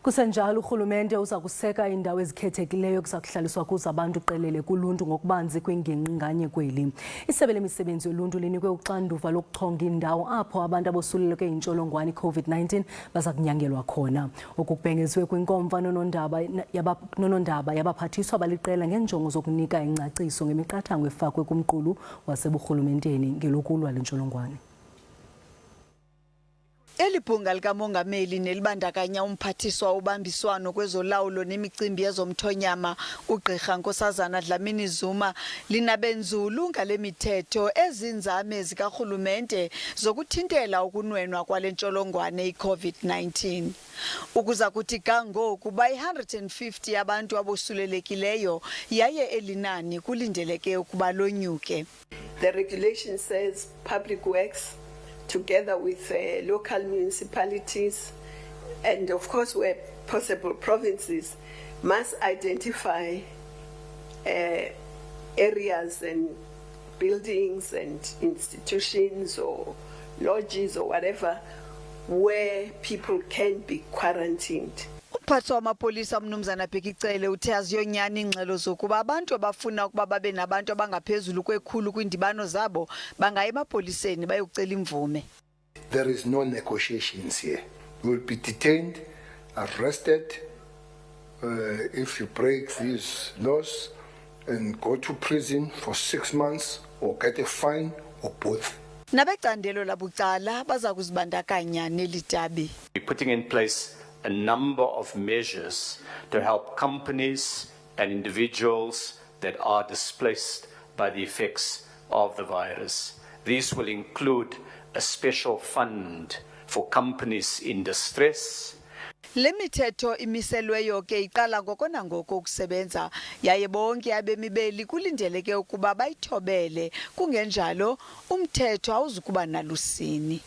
Kusenjalo uRhulumente uza kuseka iindawo ezikhethekileyo ekuzakuhlaliswa kuzo abantu qelele kuluntu ngokubanzi kwingingqi nganye kweli. Isebe lemisebenzi yoluntu linikwe uxanduva lokuchonga iindawo apho abantu abosuleleke yintsholongwane Covid-19 bazakunyangelwa khona. Kubhengezwe kwinkomfa nonondaba yabaphathiswa baliqela ngenjongo zokunika ingcaciso ngemiqathango efakwe kumqulu waseburhulumenteni ngelokulwa le ntsholongwane. Eli bhunga likamongameli nelibandakanya umphathiswa ubambiswano kwezolawulo nemicimbi yezomthonyama uGqirha Nkosazana Dlamini-Zuma linabenzulu ngale mithetho ezinzame zikaRhulumente zokuthintela ukunwenwa kwale ntsholongwane i-Covid-19. Ukuza kuthi kangoku ba-150 abantu abosulelekileyo yaye elinani kulindeleke ukuba lonyuke. The regulation says public works together with local municipalities and of course where possible provinces must identify areas and buildings and institutions or lodges or whatever where people can be quarantined. Umphathi wamapolisa umnumzana Bhekicele uthe aziyonyani ingxelo zokuba abantu abafuna ukuba babe nabantu abangaphezulu kwekhulu kwindibano zabo bangaya emapoliseni bayokucela imvume. There is no negotiations here. You will be detained, arrested if you break these laws and go to prison for 6 months or get a fine or both. Nabecandelo labucala baza kuzibandakanya nelidabi. We're putting in place a number of measures to help companies and individuals that are displaced by the effects of the virus. These will include a special fund for companies in distress. Lemithetho imiselweyo ke iqala ngoko nangoko ukusebenza yaye bonke abemi beli kulindeleke ukuba bayithobele kungenjalo umthetho awuzukuba nalusini.